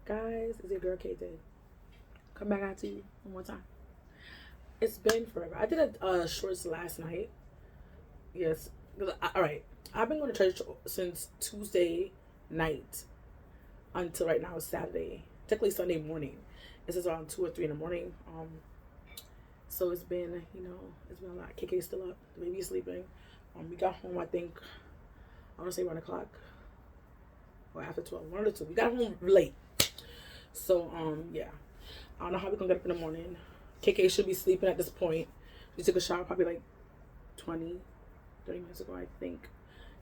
Guys, it's your girl Kdiddavis. Come back out to you one more time. It's been forever. I did a shorts last night. Yes. Alright. I've been going to church since Tuesday night until right now it's Saturday. Technically Sunday morning. This is around 2 or 3 in the morning. So it's been, it's been a lot. KK's still up. The baby's sleeping. We got home, I think, I want to say 1 o'clock. Or after 12. 1 or 2. We got home late. So, yeah. I don't know how we're going to get up in the morning. KK should be sleeping at this point. She took a shower probably like 20, 30 minutes ago, I think.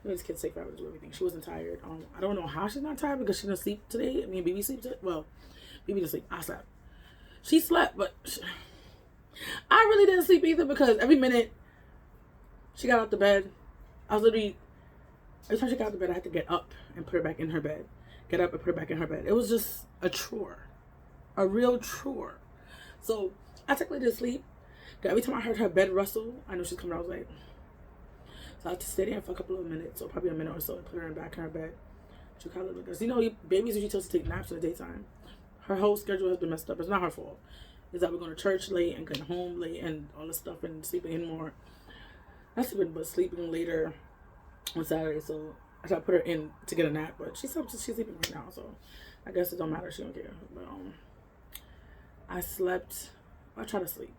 This kid's take forever to do everything. She wasn't tired. I don't know how she's not tired because she didn't sleep today. I mean, baby sleep today. Well, baby didn't sleep. I slept. She slept, but I really didn't sleep either because every minute she got out the bed, I was literally, every time she got out the bed, I had to get up and put her back in her bed. Get up and put her back in her bed. It was just a chore. A real chore. So I technically didn't sleep. Every time I heard her bed rustle, I knew she's coming. I was like, so I had to stay there for a couple of minutes, or probably a minute or so, and put her back in her bed. She kind of because babies usually tell us to take naps in the daytime. Her whole schedule has been messed up. It's not her fault. It's that we're going to church late and getting home late and all this stuff and sleeping in more. Not sleeping, but sleeping later on Saturday. So I tried to put her in to get a nap, but she's sleeping right now. So I guess it don't matter. She don't care. But I slept. I try to sleep.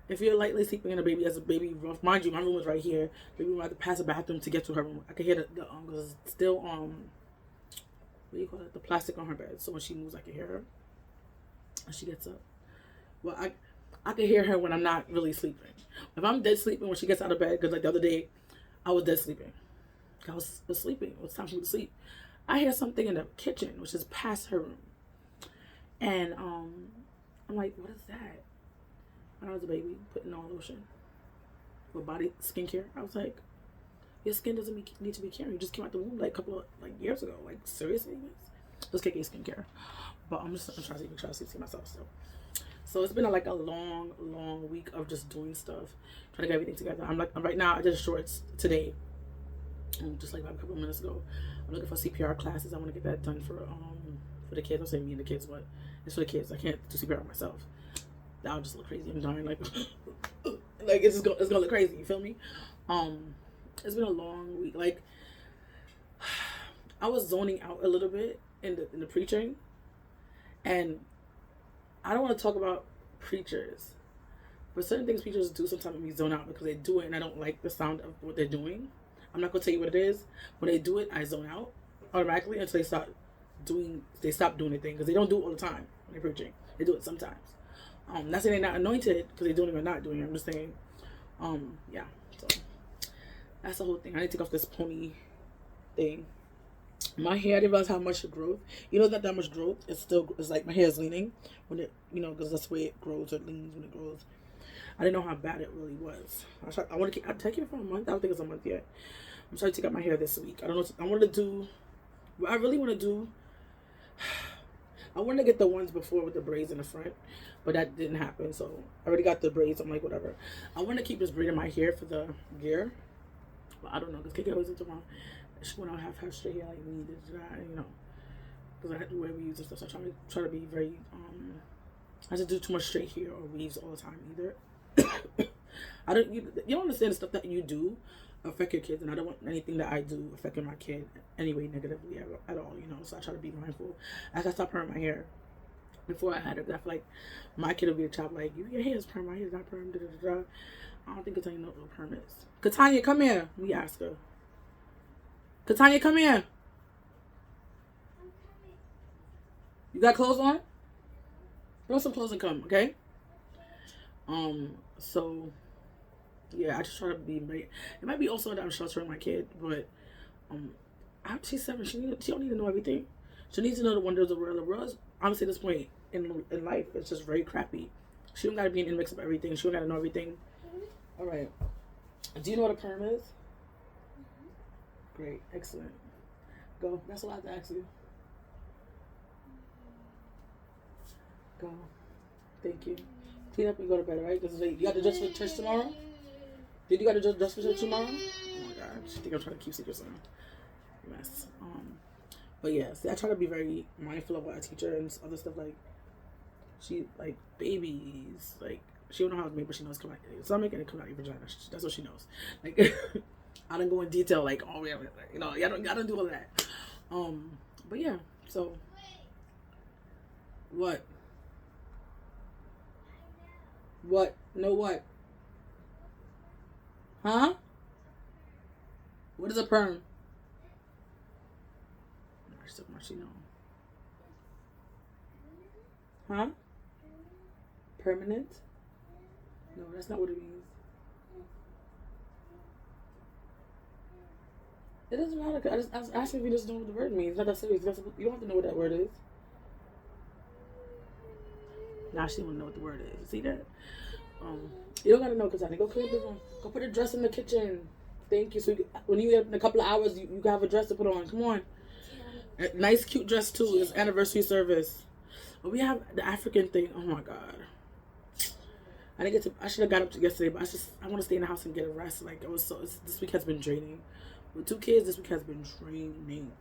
If you're lightly sleeping in a baby as a baby, rough, mind you, my room was right here. Baby room, I had to pass the bathroom to get to her room. I could hear the because it's still what do you call it? The plastic on her bed. So when she moves, I can hear her. And she gets up. Well, I can hear her when I'm not really sleeping. If I'm dead sleeping when she gets out of bed, because like the other day, I was dead sleeping. I was sleeping. It was time for me to sleep. I hear something in the kitchen, which is past her room. And I'm like, what is that? When I was a baby, putting on lotion for body skincare, I was like, your skin doesn't need to be caring. You just came out the womb like a couple of years ago. Like seriously, just KK skincare. But I'm trying to see myself still. So it's been a long week of just doing stuff, trying to get everything together. I'm right now. I did shorts today, just like a couple of minutes ago. I'm looking for CPR classes. I want to get that done for the kids. I'll say me and the kids, but it's for the kids. I can't do CPR myself. That'll just look crazy. I'm dying like it's gonna look crazy. You feel me? It's been a long week. Like I was zoning out a little bit in the preaching, and I don't want to talk about preachers, but certain things preachers do sometimes make me zone out because they do it and I don't like the sound of what they're doing. I'm not gonna tell you what it is. When they do it, I zone out automatically until they stop doing the thing because they don't do it all the time when they're preaching. They do it sometimes. Not saying they're not anointed because they're doing it or not doing it. I'm just saying, yeah. So that's the whole thing. I need to take off this pony thing. My hair, I didn't realize how much growth. It's not that much growth. It's like my hair is leaning when it, because that's the way it grows. It leans when it grows. I didn't know how bad it really was. I want to take it for a month. I don't think it's a month yet. I'm trying to take out my hair this week. I don't know. I want to do. What I really want to do. I wanted to get the ones before with the braids in the front, but that didn't happen. So I already got the braids. I'm like, whatever. I want to keep this braid in my hair for the gear, but I don't know because KK always into mom. She want to have her straight hair like me, because I had to wear weaves and stuff. So I try to be very. I just do too much straight hair or weaves all the time either. I don't. You don't understand the stuff that you do affect your kids, and I don't want anything that I do affecting my kid anyway negatively at all. So I try to be mindful. As I stop perming my hair, before I had it, I feel like my kid will be a child like, your hair is perm, my hair is not perm. I don't think Katanya knows what perm is. Katanya, come here. Let me ask her. Katanya, come here. You got clothes on? Throw some clothes and come, okay? So yeah, I just try to be. It might be also that I'm sheltering my kid, but she's 7. She don't need to know everything. She needs to know the wonders of the world. Honestly, at this point in life, it's just very crappy. She don't gotta be in the mix of everything. She don't gotta know everything. All right. Do you know what a perm is? Great, excellent. Go. That's all I have to ask you. Go. Thank you. Clean up and go to bed, right? Because you got to dress for church tomorrow? Did you got to dress for church tomorrow? Oh my God. I think I'm trying to keep secrets on. Mess. But yeah, see, I try to be very mindful of what I teach her and other stuff. Like, she, like, babies, like, she don't know how it's made, but she knows come out your stomach and it comes out your vagina. That's what she knows. Like, I don't go in detail, like, oh, yeah, you know, I don't do all that. But yeah, so, what? What? No, what? Huh? What is a perm? So much, you know. Huh? Permanent? No, that's not what it means. It doesn't matter. I was asking if you just know what the word means. It's not that serious. You don't have to know what that word is. Now she don't know what the word is. See that? You don't gotta know, because I go clean this one. Go put a dress in the kitchen. Thank you. So when you get in a couple of hours, you can have a dress to put on. Come on. A nice, cute dress too. It's anniversary service. But we have the African thing. Oh my god. I should have got up yesterday, but I want to stay in the house and get a rest. Like, this week has been draining. With 2 kids, this week has been draining.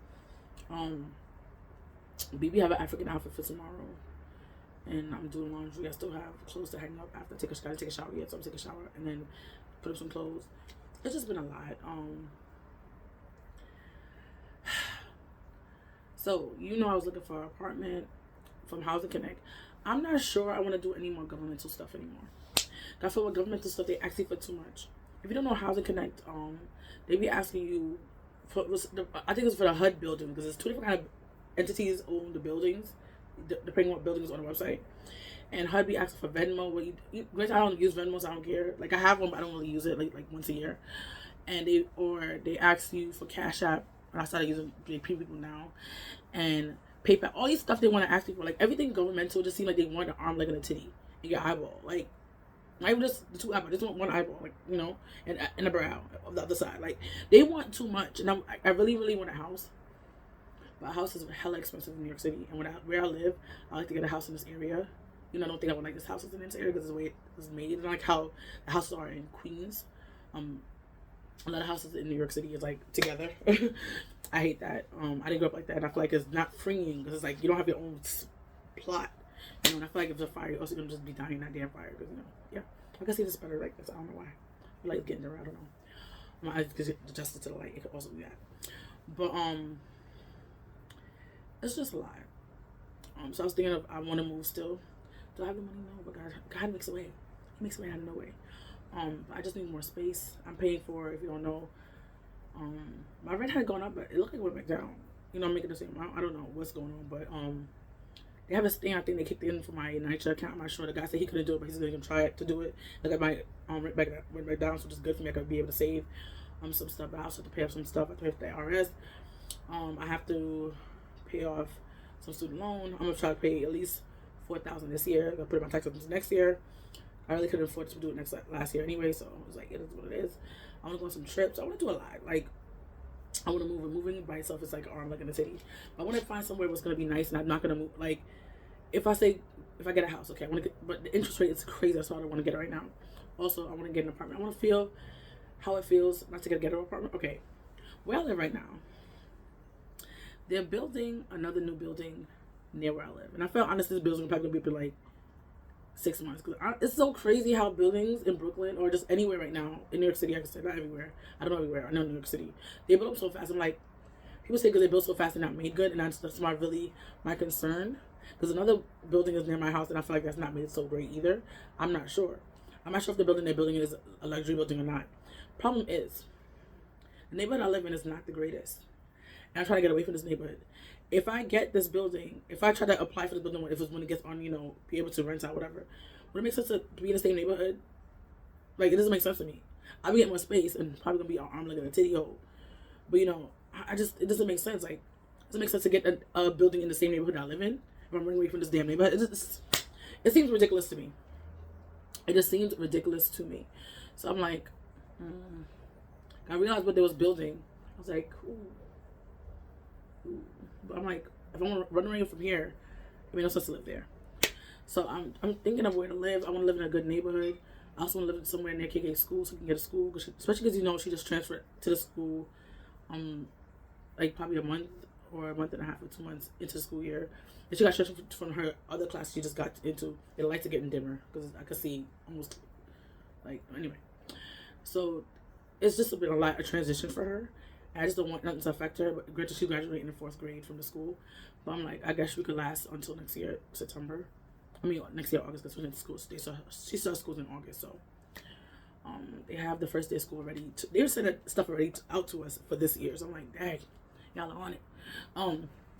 BB have an African outfit for tomorrow. And I'm doing laundry. I still have clothes to hang up after I take a shower yet, so I'm taking a shower and then put up some clothes. It's just been a lot. So, I was looking for an apartment from Housing Connect. I'm not sure I want to do any more governmental stuff anymore. I feel like governmental stuff, they ask you for too much. If you don't know Housing Connect, they be asking you I think it's for the HUD building, because there's 2 different kind of entities own the buildings, depending on what building is on the website. And HUD be asking for Venmo. Granted, I don't use Venmo, so I don't care. Like, I have one, but I don't really use it like once a year. And they ask you for Cash App. And I started using people now, and PayPal. All these stuff they want to ask you for, like everything governmental, just seem like they want an arm, leg, and a titty in your eyeball. Like, not even just the 2 eyeballs, just want one eyeball, like, and a brow of the other side. Like, they want too much. And I really, really want a house. But a house is hella expensive in New York City. And where I live, I like to get a house in this area. I don't think I would like this house in this area because of the way it was made. And like how the houses are in Queens. A lot of houses in New York City is like together. I hate that. I didn't grow up like that, and I feel like it's not freeing because it's like you don't have your own plot. And I feel like if there's a fire, you're also gonna just be dying in that damn fire. Because yeah, I can see this better like this. I don't know why. I like getting there. I don't know. My eyes get adjusted to the light. It could also be that. But it's just a lot. So I was thinking I want to move still. Do I have the money? No, but God makes a way. He makes a way out of no way. I just need more space. I'm paying for, if you don't know, my rent had gone up, but it looked like it went back down. I'm making the same amount. I don't know what's going on, but they have this thing. I think they kicked in for my NYCHA account. I'm not sure. The guy said he couldn't do it, but he's gonna try to do it. Like, I might went back down, which is good for me. I could be able to save some stuff. But I also have to pay off some stuff. I have to pay for the IRS. I have to pay off some student loan. I'm gonna try to pay at least $4,000 this year. I'm gonna put in my taxes next year. I really couldn't afford to do it last year anyway, so I was like, it is what it is. I want to go on some trips. I want to do a lot. Like, I want to move. And moving by itself is like an arm, like in the city. But I want to find somewhere where it's going to be nice, and I'm not going to move. Like, if I get a house, okay, but the interest rate is crazy. That's why I don't want to get it right now. Also, I want to get an apartment. I want to feel how it feels not to get a ghetto apartment. Okay, where I live right now, they're building another new building near where I live. And I felt honestly, this building is probably going to be like 6 months, because it's so crazy how buildings in Brooklyn or just anywhere right now in New York City, I can say, not everywhere, I don't know everywhere, I know New York City, they build up so fast. I'm like, people say because they build so fast they're not made good, and that's my concern, because another building is near my house and I feel like that's not made so great either. I'm not sure if the building they're building is a luxury building or not. Problem is, the neighborhood I live in is not the greatest, and I'm trying to get away from this neighborhood. If I get this building, if I try to apply for this building, if it's when it gets on, be able to rent out, whatever, would it make sense to be in the same neighborhood? Like, it doesn't make sense to me. I'll be getting more space and probably gonna be an arm, like, in a titty hole. But, it doesn't make sense. Like, it doesn't make sense to get a building in the same neighborhood I live in if I'm running away from this damn neighborhood. It seems ridiculous to me. It just seems ridiculous to me. So I'm like, I realized what they was building. I was like, ooh. But I'm like, if I'm running away from here, it makes no sense to live there. So I'm thinking of where to live. I want to live in a good neighborhood. I also want to live somewhere near KK school so we can get a school. Especially because, she just transferred to the school, like probably a month or a month and a half or 2 months into the school year. And she got stressed from her other class she just got into. The lights are getting dimmer because I could see almost, like, anyway. So it's just been a lot of transition for her. And I just don't want nothing to affect her. But granted, she's graduating in 4th grade from the school. But I'm like, I guess we could last until next year, September. I mean, next year, August, because we're in school. She starts school in August, so they have the first day of school already. They were sending stuff already out to us for this year. So I'm like, dang, y'all are on it.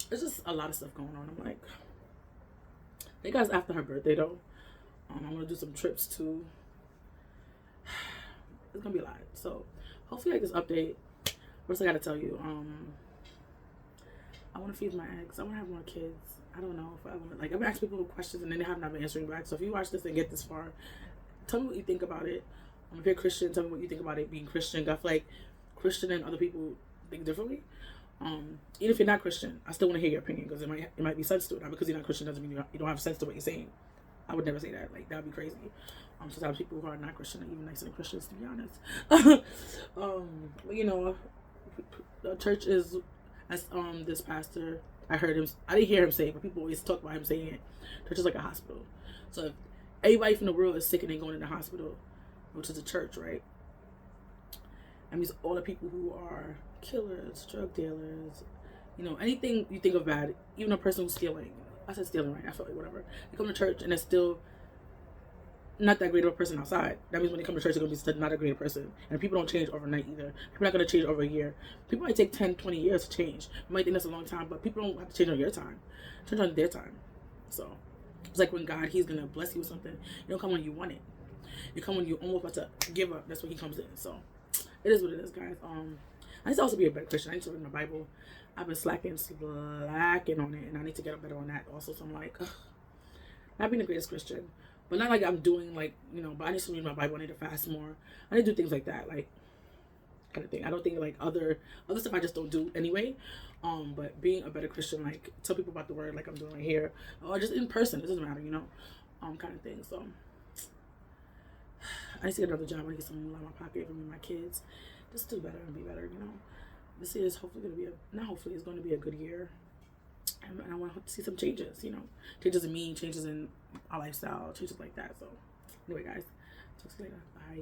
There's just a lot of stuff going on. I'm like, I think that's after her birthday though. I'm gonna do some trips too. It's gonna be a lot. So hopefully, like this update. First, I gotta tell you, I want to feed my eggs. I want to have more kids. I don't know if I want to, like, I've been asking people questions and then they have not been answering back. So if you watch this and get this far, tell me what you think about it. If you're Christian, tell me what you think about it being Christian. I feel like Christian and other people think differently. Even if you're not Christian, I still want to hear your opinion because it might be sense to it. Not because you're not Christian doesn't mean you don't have sense to what you're saying. I would never say that. Like, that would be crazy. Sometimes people who are not Christian are even nicer than Christians, to be honest. But you know, the church is, as this pastor, I didn't hear him say it, but people always talk about him saying it. Church is like a hospital. So if everybody from the world is sick and they going in the hospital, which is a church, right? That means all the people who are killers, drug dealers, you know, anything you think of bad, even a person who's stealing. I said stealing, right? I felt like whatever. They come to church and they're still not that great of a person outside. That means when they come to church, they're going to be not a great person. And people don't change overnight either. People are not going to change over a year. People might take 10, 20 years to change. You might think that's a long time, but people don't have to change on your time. Change on their time. So it's like when God, he's going to bless you with something. You don't come when you want it. You come when you're almost about to give up. That's when he comes in. So it is what it is, guys. I need to also be a better Christian. I need to read my Bible. I've been slacking on it, and I need to get better on that also. So I'm like, ugh, not being the greatest Christian, but not like I'm doing, like, you know, but I need to read my Bible. I need to fast more. I need to do things like that, like, kind of thing. I don't think, like, other stuff I just don't do anyway. But being a better Christian, like, tell people about the word, like I'm doing right here, or just in person. It doesn't matter, you know, kind of thing. So I need to get another job. I need to get some money in my pocket for me and my kids. Just do better and be better, you know. This year is hopefully going to be it's going to be a good year. And I want to see some changes, you know. Changes in me, changes in our lifestyle, changes like that. So anyway, guys, talk to you later. Bye.